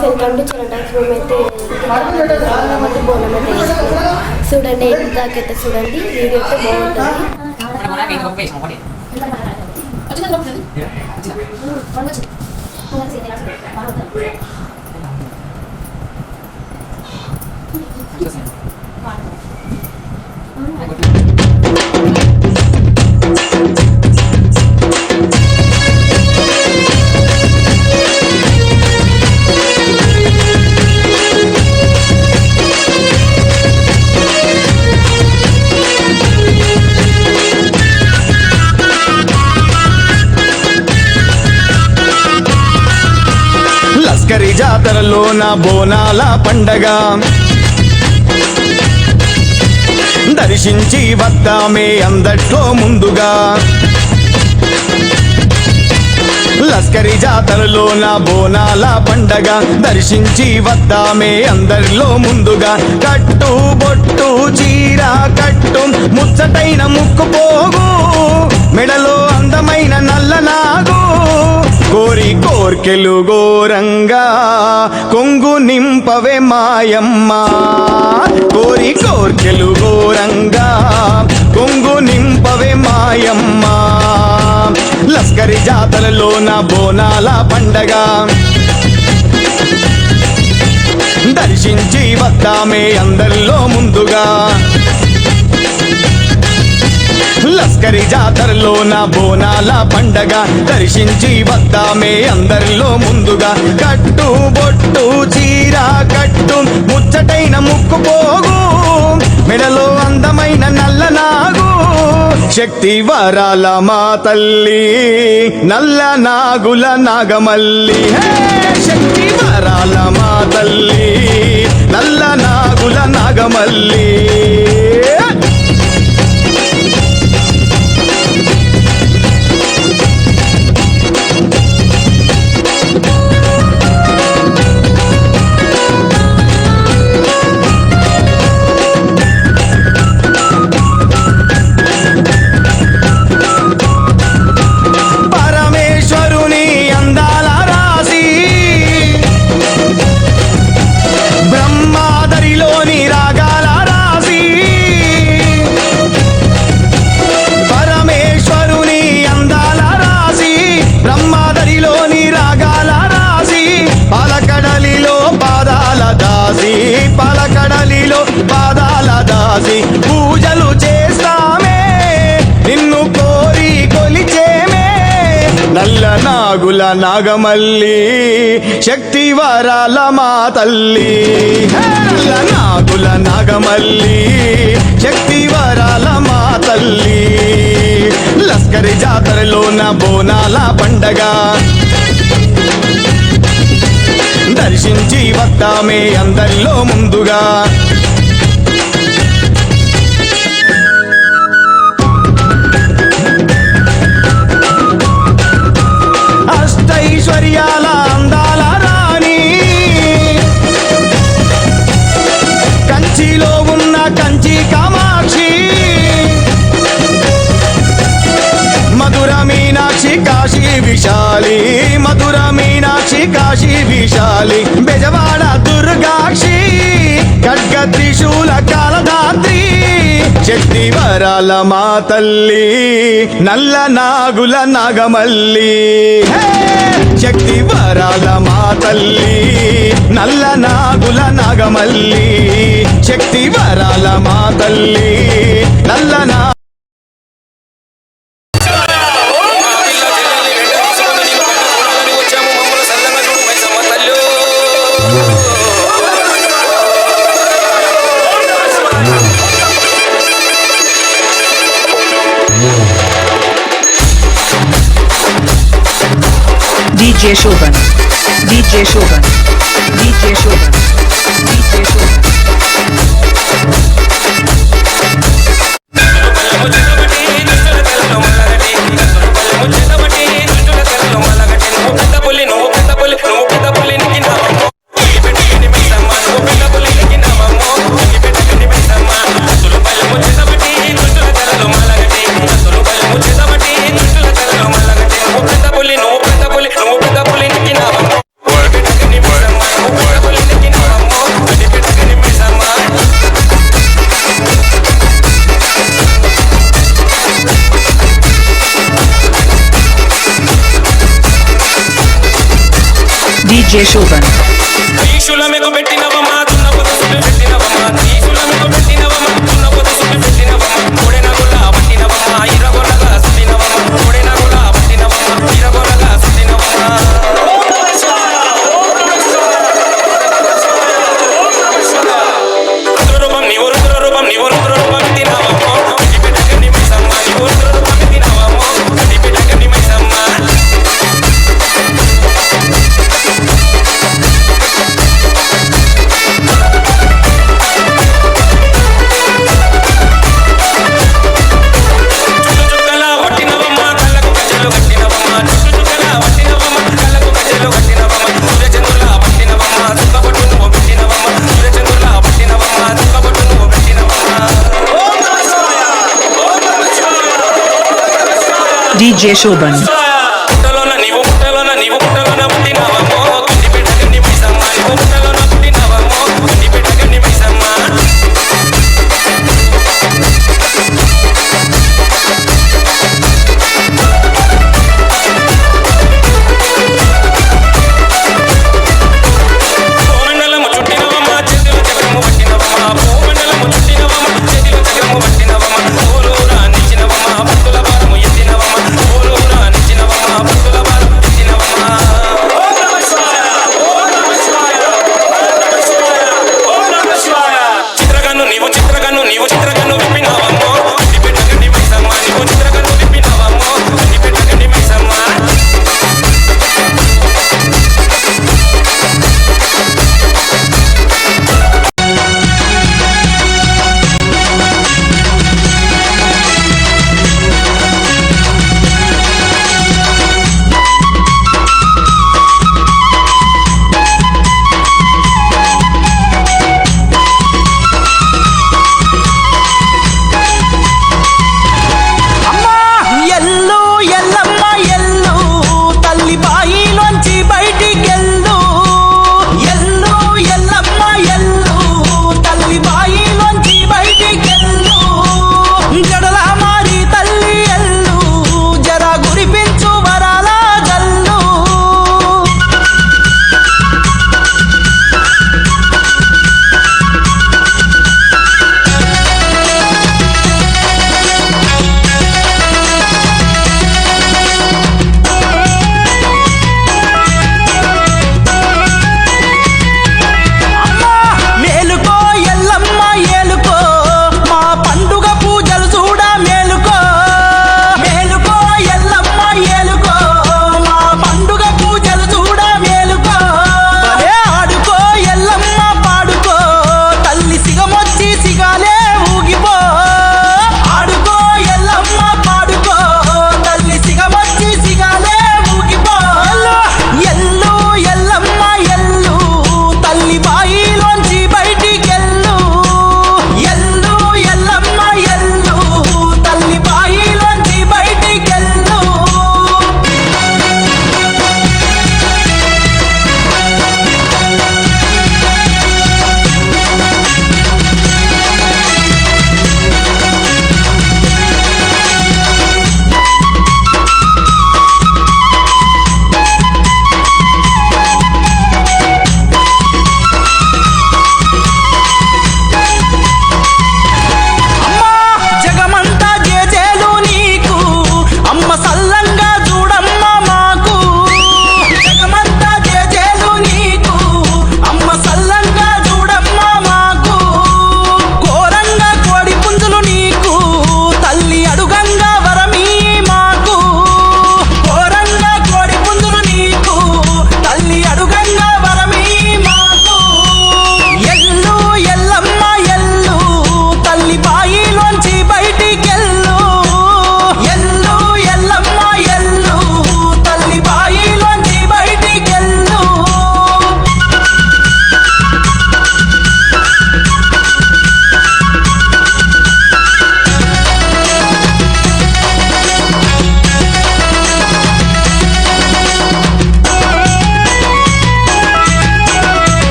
Welcome to చరణాక్స్. మేమైతే బోనం అయితే వేసుకున్నాం. చూడండి దాకైతే చూడండి, వీడియో అయితే బాగుంటుంది. లస్కరి జాతరలోన బోనాల పండగ దర్శించి వద్దామే అందట్లో ముందుగా. లస్కరి జాతరలోన బోనాల పండగ దర్శించి వద్దామే అందరిలో ముందుగా. కట్టు బొట్టు చీర కట్టు ముచ్చటైన ముక్కు పోగు, మెడలో అందమైన నల్ల నాగు, కోరి కోర్కెలు గోరంగా కొంగు నింపవే మాయమ్మ. కోరి కోర్కెలు గోరంగా కొంగు నింపవే మాయమ్మ. లస్కరి జాతరలోన బోనాల పండగ దర్శించి వద్దామే అందరిలో ముందుగా. లస్కరి జాతరలోన బోనాల పండగ దర్శించి వద్దామే అందరిలో ముందుగా. కట్టు బొట్టు చీర కట్టు ముచ్చటైన ముక్కు పోగు, మెడలో అందమైన నల్ల నాగు, శక్తి వరాల మా తల్లి నల్ల నాగుల నాగమల్లి. శక్తి వరాల మా తల్లి నల్ల నాగుల నాగమల్లి. పలకడలిలో పాదాల దాసి పూజలు చేస్తామే, నిన్ను కోరి కొలిచేమే. నల్ల నాగుల నాగమల్లి శక్తి వరాల మా తల్లి. నల్ల నాగుల నాగమల్లి శక్తి వరాల మా తల్లి. లస్కరి జాతరలోన బోనాల పండగ దర్శించి వద్దామే అందరిలో ముందుగా. అష్టైశ్వర్యాల అందాల రాణి, కంచిలో ఉన్న కంచి కామాక్షి, మధుర మీనాక్షి కాశీ విశాలి, మధుర మీనాక్షి కాశీ విశాలి, బెజవాడ దుర్గాక్షి ఖడ్గ త్రిశూల కాలధాత్రి. శక్తి వరాల మా తల్లి నల్ల నాగుల నాగమల్లి. శక్తి వరాల మా తల్లి నల్ల నాగుల నాగమల్లి. శక్తి వరాల మా తల్లి నల్ల నా DJ Shoban, DJ Shoban, DJ Shoban, DJ Shoban. DJ Shoban. త్రిశూలమెకు పెట్టినవమా దున్నపోతు సుబ్బె పెట్టినవమా త్రిశూలమెకు పెట్టినవమా దున్నపోతు సుబ్బె పెట్టినవమా కోడెనగుల పట్టినవమా ఇరగొలగా సుట్టినవమా కోడెనగుల పట్టినవమా ఇరగొలగా సుట్టినవమా రుద్రరూపం నీవు రుద్రరూపం నీవు రుద్రరూపం తినవమో గడిపెట్టగని మైసమ్మ నీవు రుద్రరూపం తినవమో గడిపెట్టగని మైసమ్మ DJ Shoban. పుట్టలోన నీవు పుట్టలోన నీవు పుట్టలోన పుట్టినవమో గడిపెట్టగని మైసమ్మ నీవు పుట్టలోన పుట్టినవమో గడిపెట్టగని మైసమ్మ భూమండలము చుట్టినవమ్మ చేతిలో చక్రము పట్టినవమ్మ భూమండలము చుట్టినవమ్మ చేతిలో చక్రము పట్టినవమ్మ ఊరూరా నిచ్చినవమ్మ భక్తుల భారము ఎత్తినవమ్మ ఊరూరా నిచ్చినవమ్మ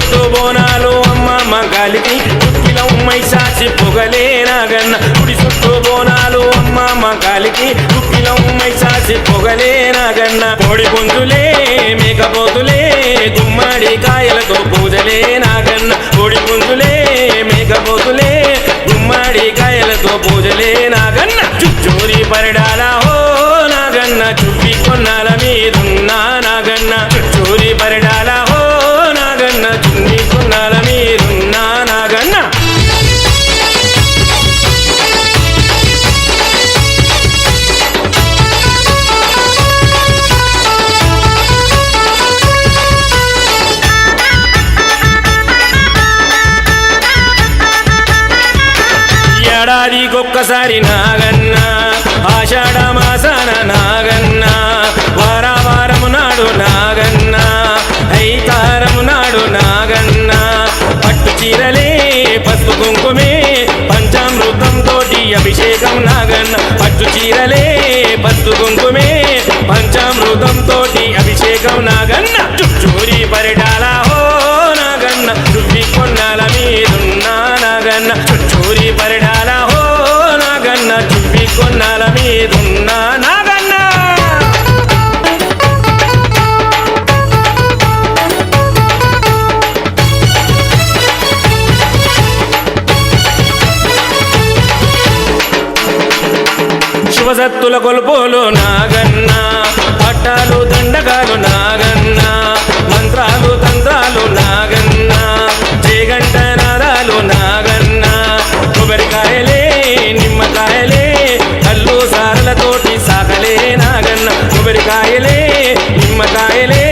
చుట్టూ బోనాలు అమ్మమ్మ గాలికి చుట్టిలో మైసాచి పొగలే నాగన్న గుడి చుట్టూ బోనాలు అమ్మమ్మ గాలికి చుట్టిలో మైసాచి పొగలే నాగన్న కోడి పుంజులే మేకపోతులే గుమ్మడి కాయలతో పూజలే నాగన్న కోడి పుంజులే మేకపోతులే గుమ్మడి కాయలతో పూజలే నాగన్న చుట్టూరి పరిడాల హో నాగన్న చుట్టి కొన్నాల మీదున్నా నాగన్న చుట్టూరి పరిడాల హో నాగన్న చున్ని కొన్నాల మీదున్నా నాగన్న ఏడాదికొక్కసారి నాగన్న ఆషాఢ మాసాన నాగన్న వారము నాడు నాగన్న ఐతారము నాడు నాగన్న పట్టు చీరలే పసుపు కుంకుమే పంచామృతంతోటి అభిషేకం నాగన్న పట్టు చీరలే పసుపు కుంకుమే పంచామృతంతోటి అభిషేకం నాగన్న చుట్టూరి పరిడాల హో నాగన్న చుట్టి కొన్నాల మీదున్నా నాగన్న చుట్టూరి పరిడాల హో నాగన్న చుట్టి కొన్నాల మీదున్నా నాగన్న శుభసత్తుల కొలుపులు నాగన్న పట్టాలు దండకాలు నాగన్న మంత్రాలు తంత్రాలు నాగన్న జయగంట నాదాలు నాగన్న కొబ్బరికాయలే నిమ్మకాయలే కళ్ళు సారలతోటి సాగలే నాగన్న కొబ్బరికాయలే నిమ్మకాయలే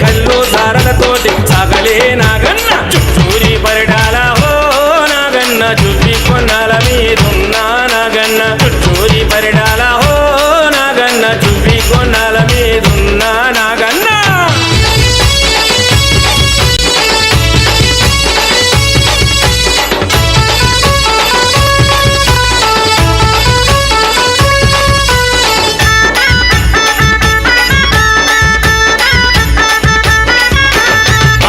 కళ్ళు సారలతోటి సాగలే నాగన్న చుట్టూరి పరిడాల హో నాగన్న చుట్టి కొన్నాల మీదున్నా నాగన్న చుట్టూరి పరిడాల హో నాగన్న చుట్టి కొన్నాల మీదున్నా నాగన్న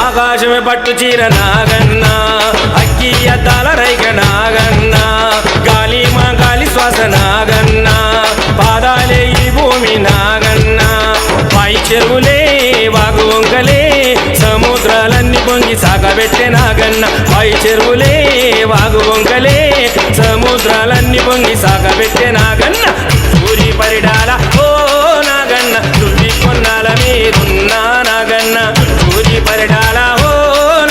ఆకాశమే పట్టు చీర నాగన్న అక్కి అద్దాల రైక నాగన్న గాలి మా గాలి శ్వాస నాగన్న పాదాలే ఈ భూమి నాగన్న పై చెరువులే వాగు వంకలే సముద్రాలన్నీ పొంగి సాగబెట్టే నాగన్న పై చెరువులే వాగు వంకలే సముద్రాలన్నీ పొంగి సాగబెట్టే నాగన్న సూరి పరిడాల ఓ నాగన్న చుట్టి కొన్నాల మీదున్నా నాగన్న సూరి పరిడాల ఓ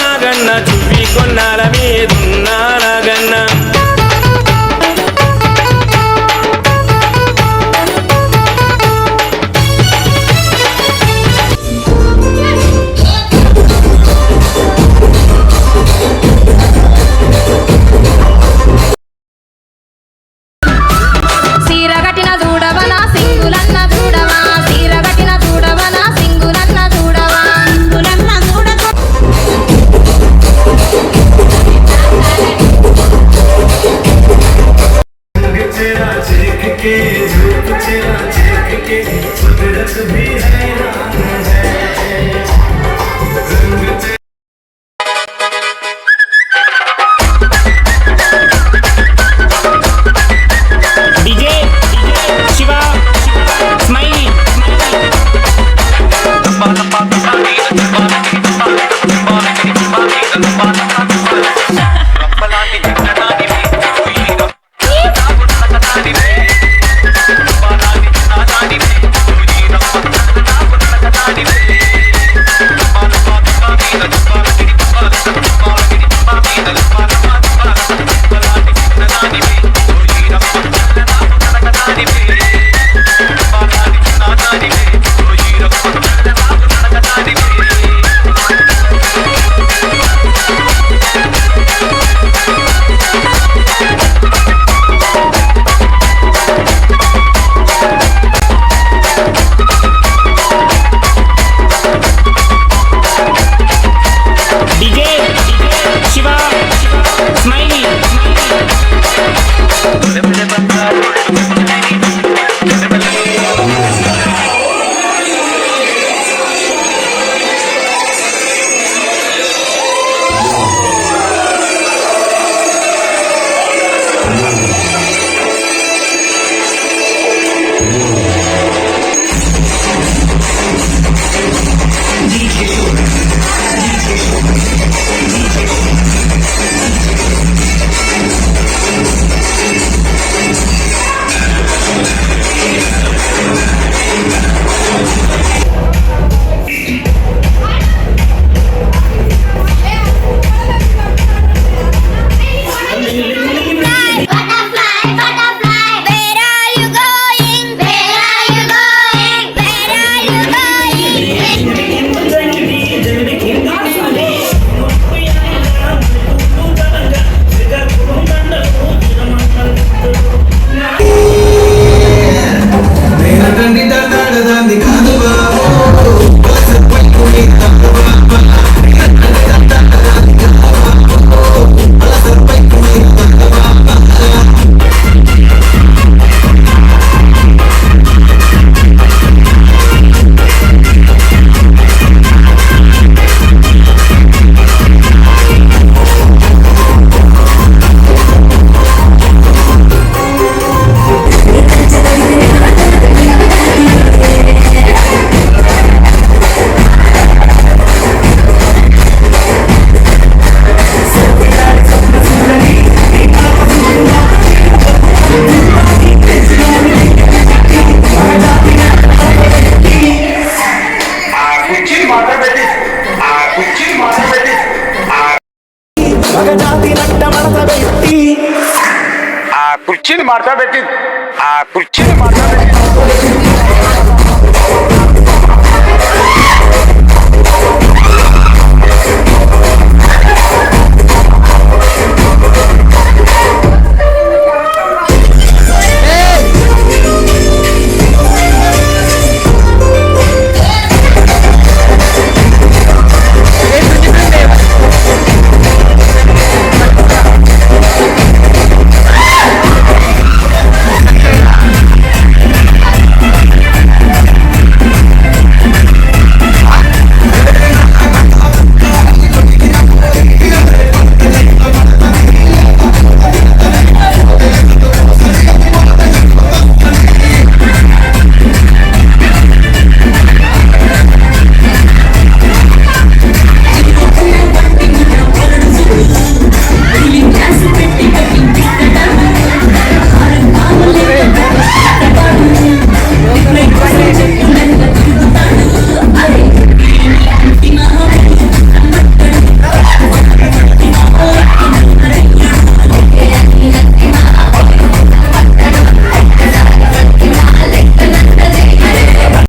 నాగన్న చుట్టి కొన్నాల మీదున్నా నాగన్న సీరగట్టిన చూడవన సింగులన్న చూడవా సీరగట్టిన చూడవన సింగులన్న చూడవా సింగులన్న చూడవా మగజాతి నట్ట మడత పెట్టి ఆ కుర్చీని మార్చబెట్టి